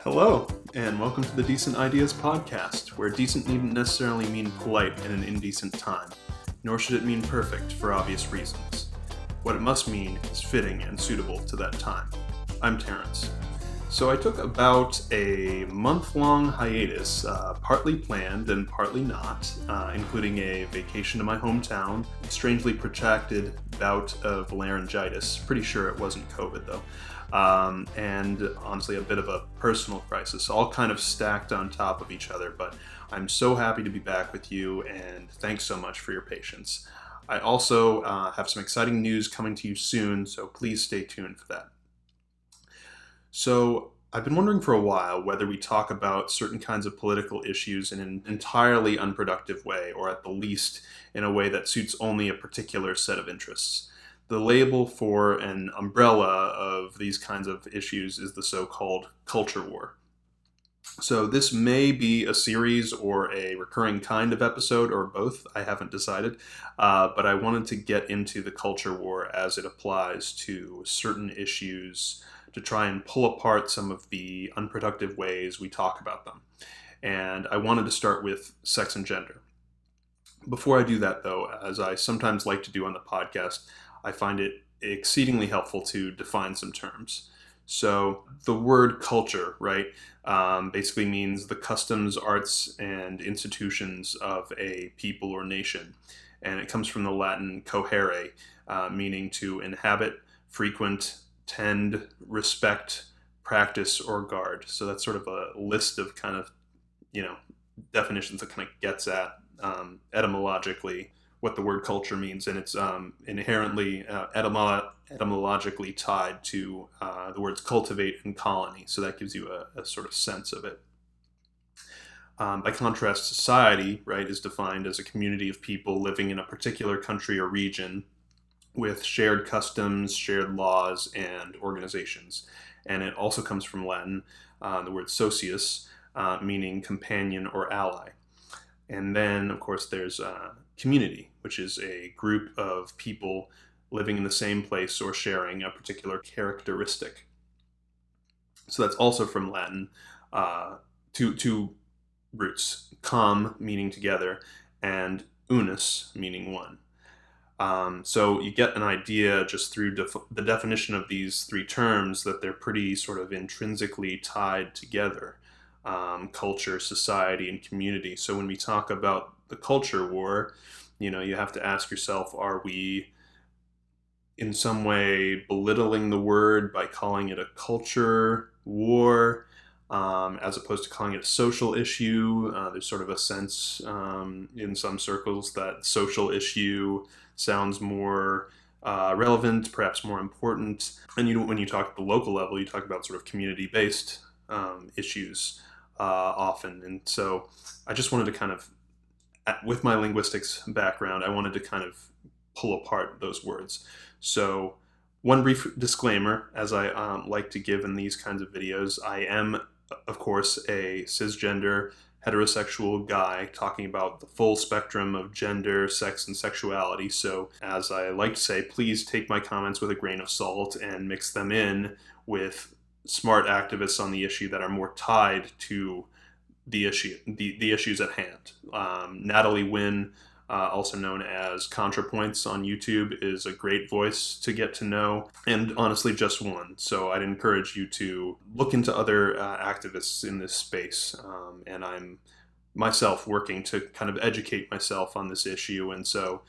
Hello, and welcome to the Decent Ideas podcast, where decent needn't necessarily mean polite in an indecent time, nor should it mean perfect for obvious reasons. What it must mean is fitting and suitable to that time. I'm Terence. So I took about a month-long hiatus, partly planned and partly not, including a vacation to my hometown, a strangely protracted bout of laryngitis, pretty sure it wasn't COVID though, and honestly a bit of a personal crisis, all kind of stacked on top of each other, but I'm so happy to be back with you, and thanks so much for your patience. I also have some exciting news coming to you soon, so please stay tuned for that. So, I've been wondering for a while whether we talk about certain kinds of political issues in an entirely unproductive way, or at the least in a way that suits only a particular set of interests. The label for an umbrella of these kinds of issues is the so-called culture war. So this may be a series or a recurring kind of episode, or both, I haven't decided, but I wanted to get into the culture war as it applies to certain issues to try and pull apart some of the unproductive ways we talk about them. And I wanted to start with sex and gender. Before I do that, though, as I sometimes like to do on the podcast, I find it exceedingly helpful to define some terms. So the word culture, right, basically means the customs, arts, and institutions of a people or nation. And it comes from the Latin cohere, meaning to inhabit, frequent, tend, respect, practice, or guard. So that's sort of a list of kind of, definitions that kind of gets at etymologically what the word culture means, and it's inherently etymologically tied to the words cultivate and colony, so that gives you a sort of sense of it. By contrast, society, right, is defined as a community of people living in a particular country or region with shared customs, shared laws, and organizations. And it also comes from Latin, the word socius, meaning companion or ally. And then, of course, there's community, which is a group of people living in the same place or sharing a particular characteristic. So that's also from Latin, two roots, com, meaning together, and unus, meaning one. So you get an idea just through the definition of these three terms that they're pretty sort of intrinsically tied together. Culture, society, and community. So when we talk about the culture war, you have to ask yourself, are we in some way belittling the word by calling it a culture war, as opposed to calling it a social issue? There's sort of a sense in some circles that social issue sounds more relevant, perhaps more important. And when you talk at the local level, you talk about sort of community-based issues often. And so I just wanted to kind of, with my linguistics background, I wanted to kind of pull apart those words. So one brief disclaimer, as I like to give in these kinds of videos, I am, of course, a cisgender heterosexual guy talking about the full spectrum of gender, sex, and sexuality. So as I like to say, please take my comments with a grain of salt and mix them in with smart activists on the issue that are more tied to the issues at hand. Natalie Wynn, also known as ContraPoints on YouTube, is a great voice to get to know, and honestly just one. So I'd encourage you to look into other activists in this space, and I'm myself working to kind of educate myself on this issue. And so,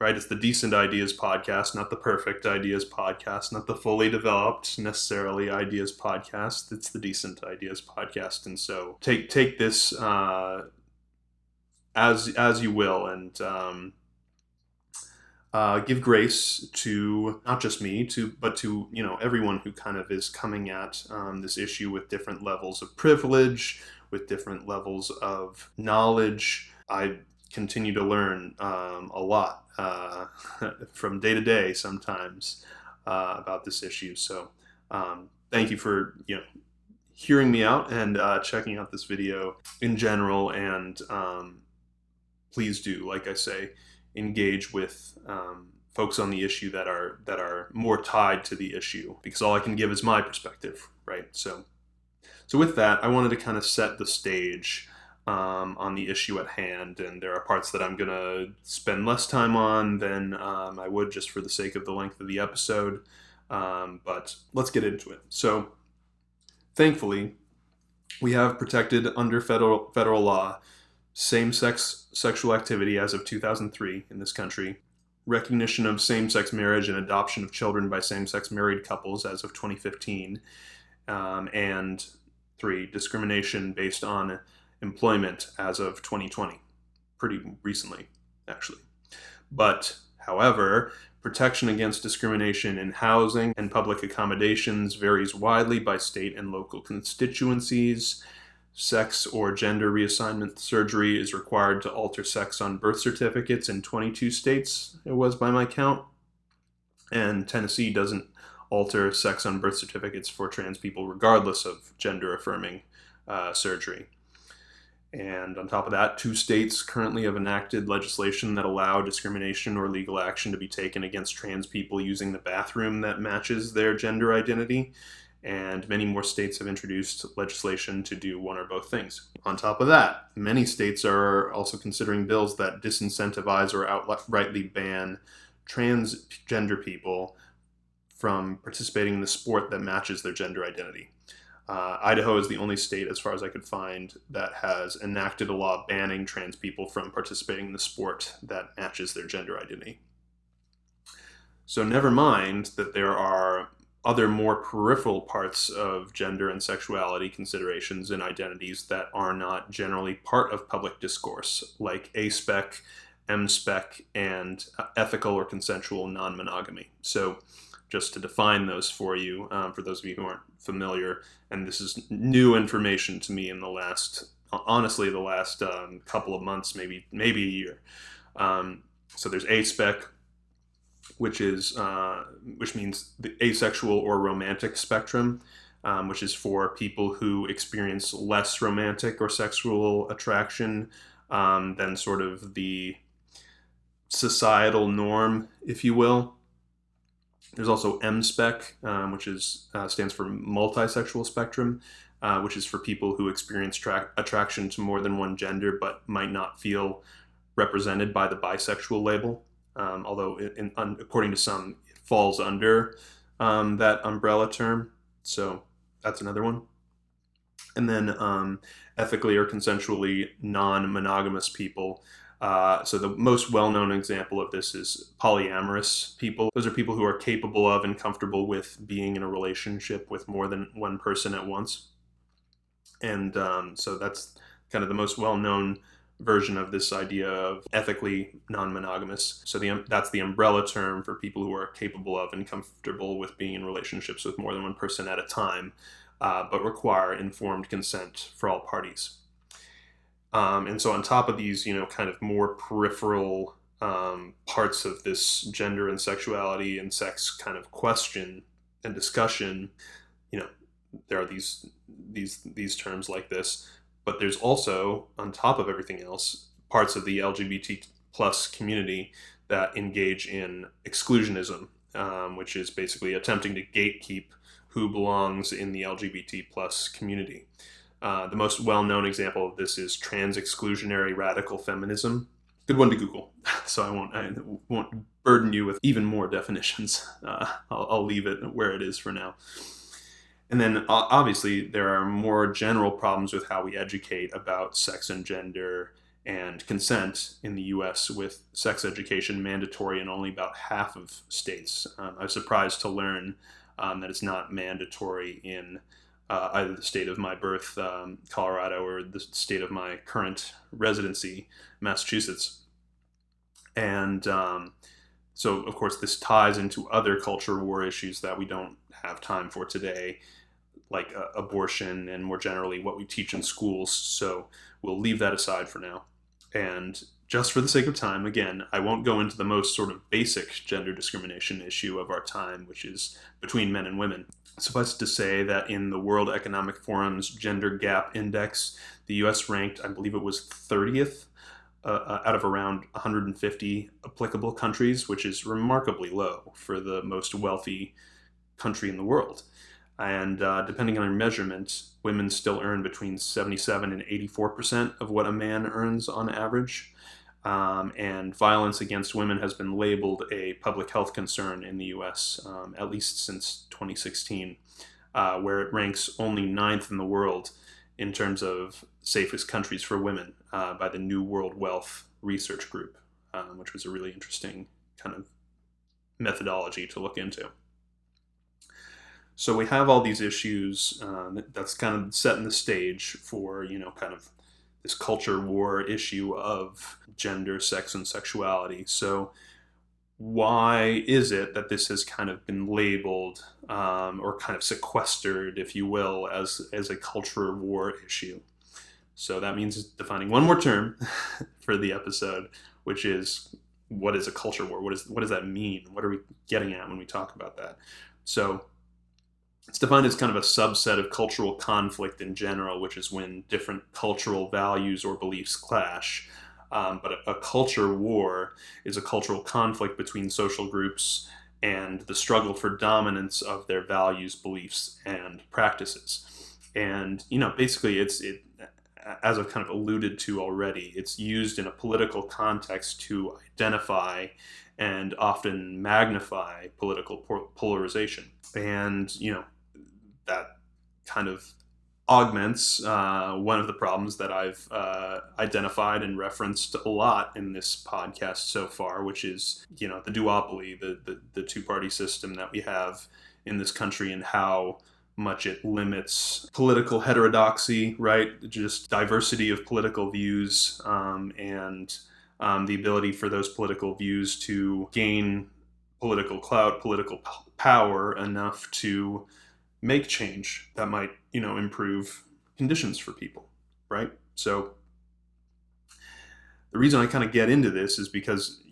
right, it's the Decent Ideas podcast, not the Perfect Ideas podcast, not the fully developed necessarily Ideas podcast. It's the Decent Ideas podcast. And so take this as you will, and give grace to not just me, but to everyone who kind of is coming at this issue with different levels of privilege, with different levels of knowledge. I continue to learn a lot from day to day sometimes about this issue. So thank you for hearing me out and checking out this video in general, and please do, like I say, engage with folks on the issue that are more tied to the issue, because all I can give is my perspective, right? So So with that, I wanted to kind of set the stage on the issue at hand, and there are parts that I'm going to spend less time on than I would just for the sake of the length of the episode. But let's get into it. So, thankfully, we have protected under federal law same-sex sexual activity as of 2003 in this country, recognition of same-sex marriage and adoption of children by same-sex married couples as of 2015, and 3, discrimination based on employment as of 2020, pretty recently, actually. But, however, protection against discrimination in housing and public accommodations varies widely by state and local constituencies. Sex or gender reassignment surgery is required to alter sex on birth certificates in 22 states, it was by my count. And Tennessee doesn't alter sex on birth certificates for trans people regardless of gender-affirming surgery. And on top of that, 2 states currently have enacted legislation that allow discrimination or legal action to be taken against trans people using the bathroom that matches their gender identity. And many more states have introduced legislation to do one or both things. On top of that, many states are also considering bills that disincentivize or outrightly ban transgender people from participating in the sport that matches their gender identity. Idaho is the only state, as far as I could find, that has enacted a law banning trans people from participating in the sport that matches their gender identity. So never mind that there are other more peripheral parts of gender and sexuality considerations and identities that are not generally part of public discourse, like A-spec, M-spec, and ethical or consensual non-monogamy. So just to define those for you, for those of you who aren't familiar, and this is new information to me in the last couple of months, maybe a year. So there's A-spec, which means the asexual or romantic spectrum, which is for people who experience less romantic or sexual attraction than sort of the societal norm, if you will. There's also M-spec, which stands for multisexual spectrum, which is for people who experience attraction to more than one gender but might not feel represented by the bisexual label, although according to some, it falls under that umbrella term. So that's another one. And then ethically or consensually non-monogamous people. So the most well-known example of this is polyamorous people. Those are people who are capable of and comfortable with being in a relationship with more than one person at once. And so that's kind of the most well-known version of this idea of ethically non-monogamous. So that's the umbrella term for people who are capable of and comfortable with being in relationships with more than one person at a time, but require informed consent for all parties. And so on top of these, kind of more peripheral parts of this gender and sexuality and sex kind of question and discussion, there are these terms like this, but there's also, on top of everything else, parts of the LGBT plus community that engage in exclusionism, which is basically attempting to gatekeep who belongs in the LGBT plus community. The most well-known example of this is trans-exclusionary radical feminism. Good one to Google, so I won't burden you with even more definitions. I'll leave it where it is for now. And then obviously there are more general problems with how we educate about sex and gender and consent in the U.S. with sex education mandatory in only about half of states. I was surprised to learn that it's not mandatory in either the state of my birth, Colorado, or the state of my current residency, Massachusetts. And so, of course, this ties into other culture war issues that we don't have time for today, like abortion and more generally what we teach in schools. So we'll leave that aside for now. And just for the sake of time, again, I won't go into the most sort of basic gender discrimination issue of our time, which is between men and women. Suffice it to say that in the World Economic Forum's Gender Gap Index, the U.S. ranked, I believe it was 30th out of around 150 applicable countries, which is remarkably low for the most wealthy country in the world. And depending on your measurement, women still earn between 77 and 84% of what a man earns on average. And violence against women has been labeled a public health concern in the US, at least since 2016, where it ranks only ninth in the world in terms of safest countries for women by the New World Wealth Research Group, which was a really interesting kind of methodology to look into. So we have all these issues that's kind of setting the stage for, kind of this culture war issue of gender, sex, and sexuality. So why is it that this has kind of been labeled or kind of sequestered, if you will, as a culture war issue? So that means defining one more term for the episode, which is, what is a culture war? What does that mean? What are we getting at when we talk about that? So it's defined as kind of a subset of cultural conflict in general, which is when different cultural values or beliefs clash. But a culture war is a cultural conflict between social groups and the struggle for dominance of their values, beliefs, and practices. And, basically it, as I've kind of alluded to already, it's used in a political context to identify and often magnify political polarization. And, that kind of augments one of the problems that I've identified and referenced a lot in this podcast so far, which is, the duopoly, the two-party system that we have in this country, and how much it limits political heterodoxy, right? Just diversity of political views, and the ability for those political views to gain political clout, political power enough to make change that might, improve conditions for people, right? So the reason I kind of get into this is because,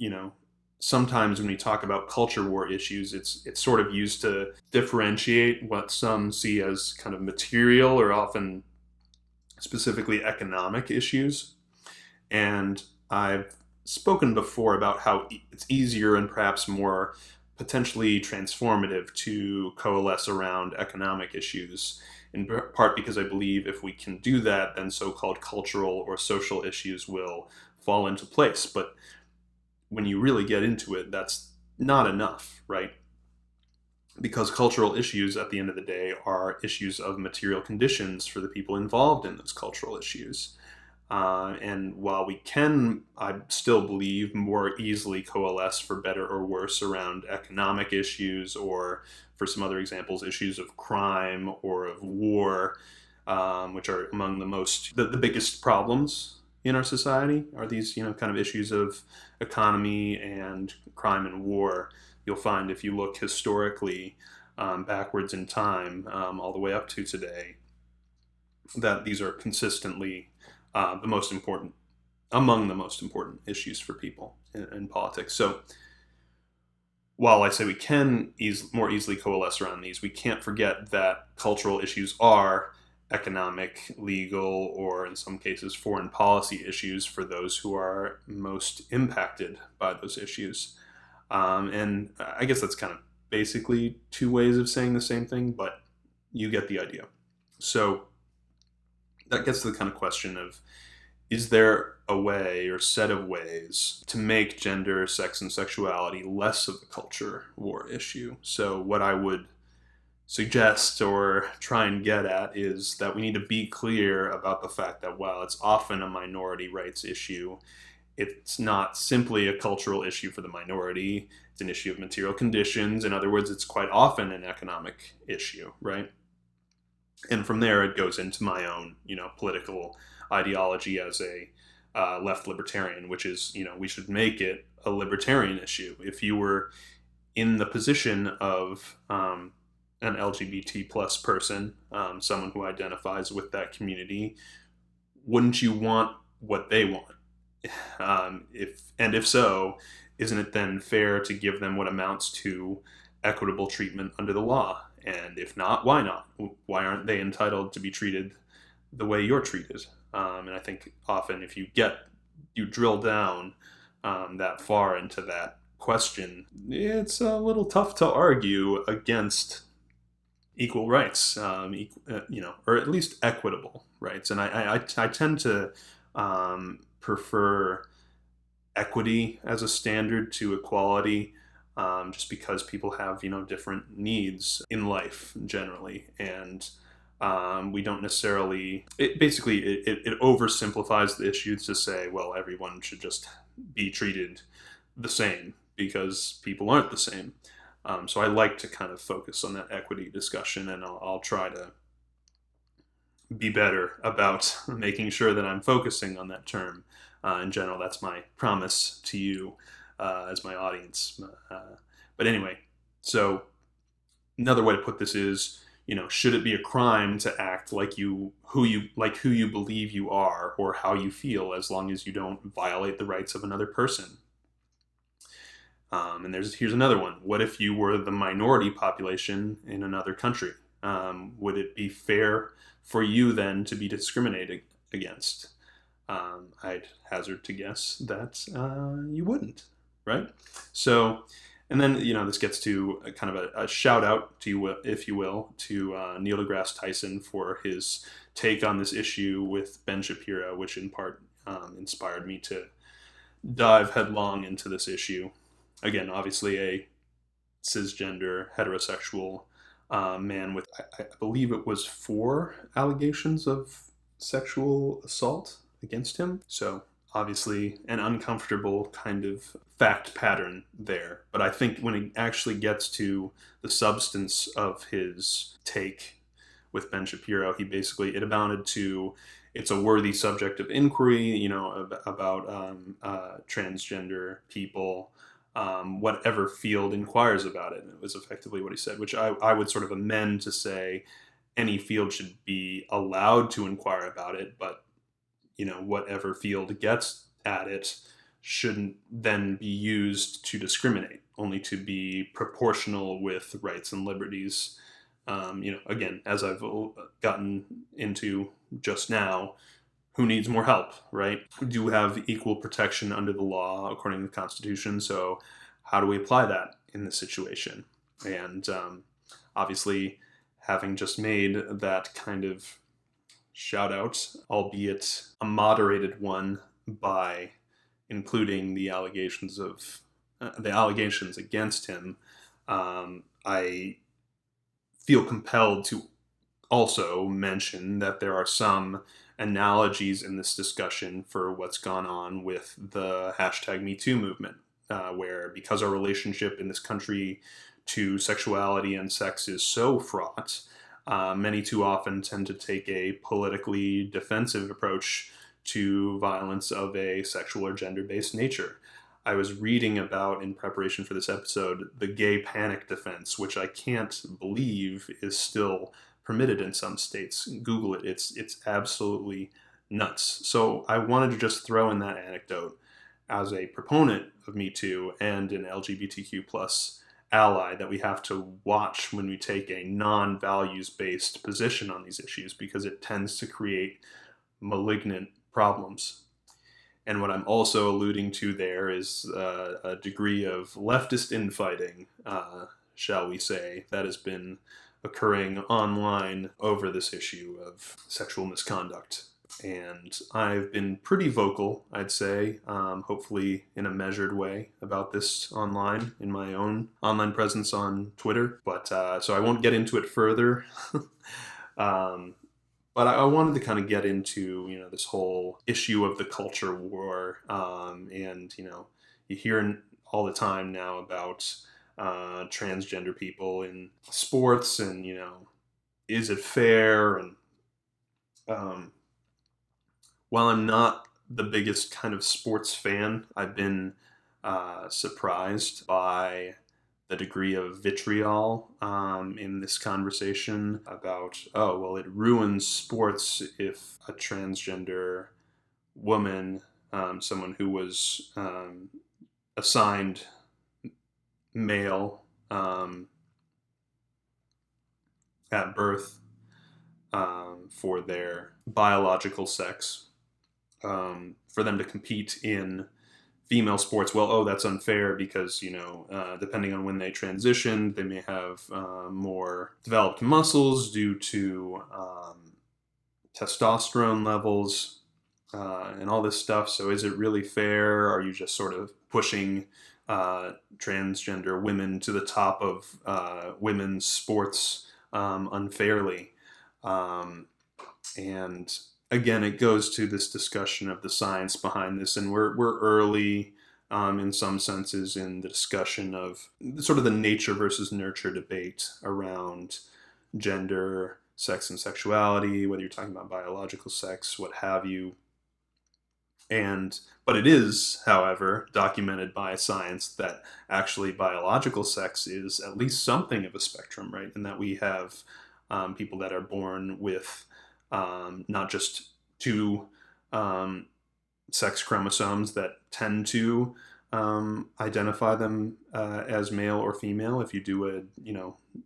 sometimes when we talk about culture war issues, it's sort of used to differentiate what some see as kind of material or often specifically economic issues. And I've spoken before about how it's easier and perhaps more potentially transformative to coalesce around economic issues, in part because I believe if we can do that, then so-called cultural or social issues will fall into place. But when you really get into it, that's not enough, right? Because cultural issues, at the end of the day, are issues of material conditions for the people involved in those cultural issues. And while we can, I still believe, more easily coalesce for better or worse around economic issues, or for some other examples, issues of crime or of war, which are among the biggest problems in our society, are these, kind of issues of economy and crime and war. You'll find if you look historically backwards in time, all the way up to today, that these are consistently among the most important issues for people in politics. So while I say we can more easily coalesce around these, we can't forget that cultural issues are economic, legal, or in some cases foreign policy issues for those who are most impacted by those issues. And I guess that's kind of basically two ways of saying the same thing, but you get the idea. So that gets to the kind of question of, is there a way or set of ways to make gender, sex, and sexuality less of a culture war issue? So what I would suggest or try and get at is that we need to be clear about the fact that while it's often a minority rights issue, it's not simply a cultural issue for the minority. It's an issue of material conditions. In other words, it's quite often an economic issue, right? And from there, it goes into my own, political ideology as a left libertarian, which is, we should make it a libertarian issue. If you were in the position of an LGBT plus person, someone who identifies with that community, wouldn't you want what they want? If so, isn't it then fair to give them what amounts to equitable treatment under the law? And if not, why not? Why aren't they entitled to be treated the way you're treated? And I think often if you drill down that far into that question, it's a little tough to argue against, equal rights, or at least equitable rights. And I tend to prefer equity as a standard to equality, just because people have different needs in life generally, and we don't necessarily. It oversimplifies the issue to say, well, everyone should just be treated the same because people aren't the same. So I like to kind of focus on that equity discussion, and I'll try to be better about making sure that I'm focusing on that term. In general, that's my promise to you as my audience. But anyway, so another way to put this is, should it be a crime to act like who you believe you are or how you feel, as long as you don't violate the rights of another person? And here's another one. What if you were the minority population in another country? Would it be fair for you then to be discriminated against? I'd hazard to guess that you wouldn't, right? So, and then this gets to a kind of a shout out to you, if you will, to Neil deGrasse Tyson for his take on this issue with Ben Shapiro, which in part inspired me to dive headlong into this issue. Again, obviously a cisgender heterosexual man with, I believe it was 4 allegations of sexual assault against him. So obviously an uncomfortable kind of fact pattern there. But I think when it actually gets to the substance of his take with Ben Shapiro, it amounted to, it's a worthy subject of inquiry, about transgender people. Whatever field inquires about it. And it was effectively what he said, which I would sort of amend to say any field should be allowed to inquire about it, but whatever field gets at it shouldn't then be used to discriminate, only to be proportional with rights and liberties. Again, as I've gotten into just now, who needs more help, right? We do have equal protection under the law according to the Constitution, so how do we apply that in this situation? And obviously, having just made that kind of shout out, albeit a moderated one, by including the allegations against him, I feel compelled to also mention that there are some analogies in this discussion for what's gone on with the #MeToo movement, where because our relationship in this country to sexuality and sex is so fraught, many too often tend to take a politically defensive approach to violence of a sexual or gender-based nature. I was reading about, in preparation for this episode, the gay panic defense, which I can't believe is still permitted in some states. Google it. It's absolutely nuts. So I wanted to just throw in that anecdote as a proponent of Me Too and an LGBTQ plus ally that we have to watch when we take a non-values based position on these issues, because it tends to create malignant problems. And what I'm also alluding to there is a degree of leftist infighting, shall we say, that has been occurring online over this issue of sexual misconduct. And I've been pretty vocal, I'd say, hopefully in a measured way, about this online, in my own online presence on Twitter. But so I won't get into it further. But I wanted to kind of get into, this whole issue of the culture war. And, you hear all the time now about transgender people in sports, and is it fair? And while I'm not the biggest kind of sports fan, I've been surprised by the degree of vitriol in this conversation about, oh, well, it ruins sports if a transgender woman, someone who was assigned male at birth for their biological sex, for them to compete in female sports, well, oh, that's unfair because, depending on when they transitioned, they may have more developed muscles due to testosterone levels and all this stuff. So is it really fair? Are you just sort of pushing transgender women to the top of women's sports unfairly? And again, it goes to this discussion of the science behind this, and we're early in some senses in the discussion of sort of the nature versus nurture debate around gender, sex, and sexuality, whether you're talking about biological sex, what have you. But it is, however, documented by science that actually biological sex is at least something of a spectrum, right? And that we have people that are born with not just two sex chromosomes that tend to identify them as male or female if you do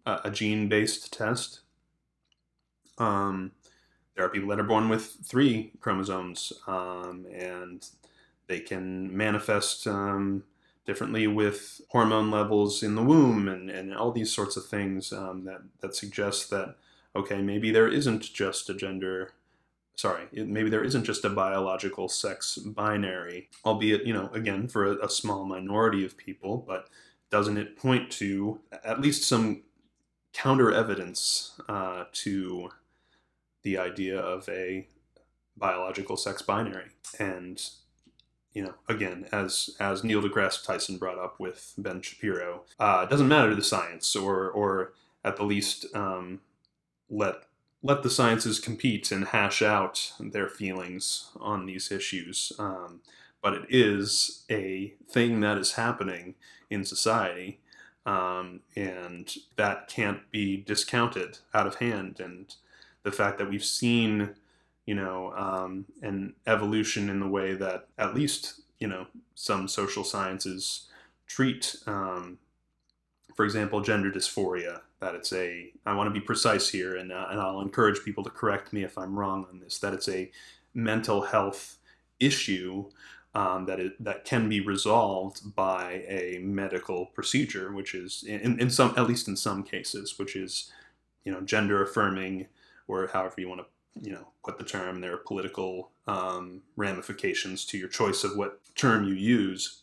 a gene-based test. There are people that are born with 3 chromosomes, and they can manifest differently with hormone levels in the womb and all these sorts of things that suggest that, okay, maybe there isn't just maybe there isn't just a biological sex binary, albeit, again, for a small minority of people, but doesn't it point to at least some counter evidence to the idea of a biological sex binary? And, again, as Neil deGrasse Tyson brought up with Ben Shapiro, it doesn't matter the science, or at the least let the sciences compete and hash out their feelings on these issues. But it is a thing that is happening in society, and that can't be discounted out of hand. And the fact that we've seen, an evolution in the way that at least, some social sciences treat, for example, gender dysphoria, that I want to be precise here, and I'll encourage people to correct me if I'm wrong on this, that it's a mental health issue that can be resolved by a medical procedure, which is, at least in some cases, which is, gender affirming, or however you want to, put the term. There are political ramifications to your choice of what term you use,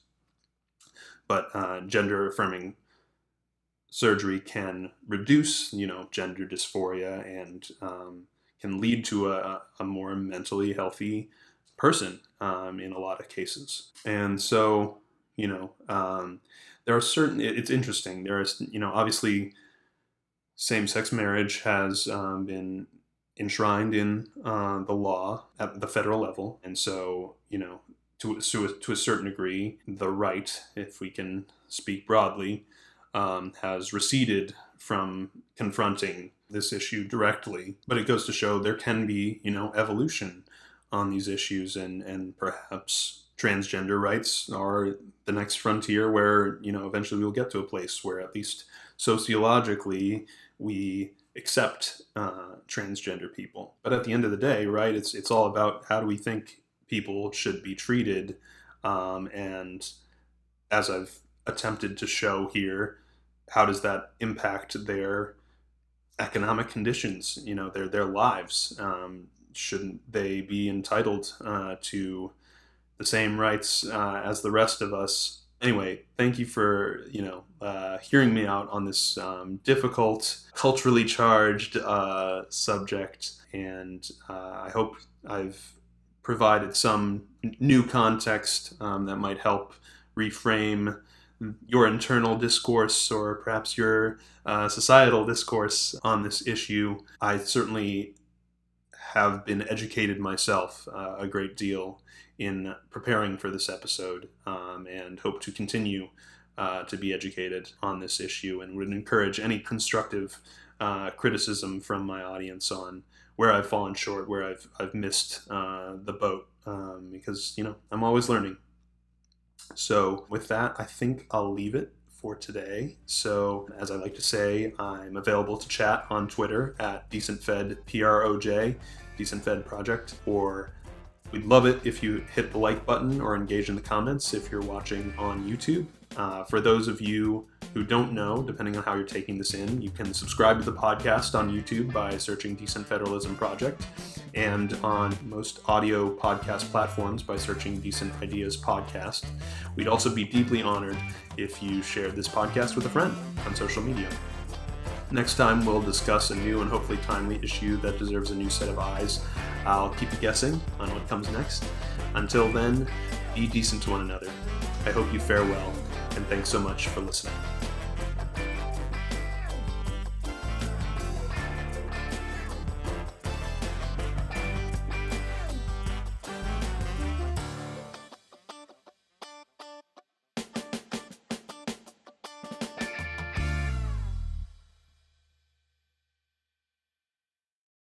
but gender affirming surgery can reduce, gender dysphoria and can lead to a more mentally healthy person in a lot of cases. And so, there are certain, it's interesting. There is, obviously, same-sex marriage has been enshrined in the law at the federal level. And so, to a certain degree, the right, if we can speak broadly, has receded from confronting this issue directly. But it goes to show there can be, evolution on these issues, and perhaps transgender rights are the next frontier where, eventually we'll get to a place where at least sociologically we accept transgender people. But at the end of the day, right, it's all about how do we think people should be treated, and as I've attempted to show here, how does that impact their economic conditions, their lives? Shouldn't they be entitled to the same rights as the rest of us? Anyway, thank you for hearing me out on this difficult, culturally charged subject, and I hope I've provided some new context that might help reframe your internal discourse, or perhaps your societal discourse on this issue. I certainly have been educated myself a great deal in preparing for this episode, and hope to continue to be educated on this issue, and would encourage any constructive criticism from my audience on where I've fallen short, where I've missed the boat, because I'm always learning. So with that, I think I'll leave it for today. So as I like to say, I'm available to chat on Twitter at DecentFedProj, Decent Fed Project, or We'd love it if you hit the like button or engage in the comments if you're watching on YouTube. For those of you who don't know, depending on how you're taking this in, you can subscribe to the podcast on YouTube by searching Decent Federalism Project, and on most audio podcast platforms by searching Decent Ideas Podcast. We'd also be deeply honored if you shared this podcast with a friend on social media. Next time, we'll discuss a new and hopefully timely issue that deserves a new set of eyes. I'll keep you guessing on what comes next. Until then, be decent to one another. I hope you fare well, and thanks so much for listening.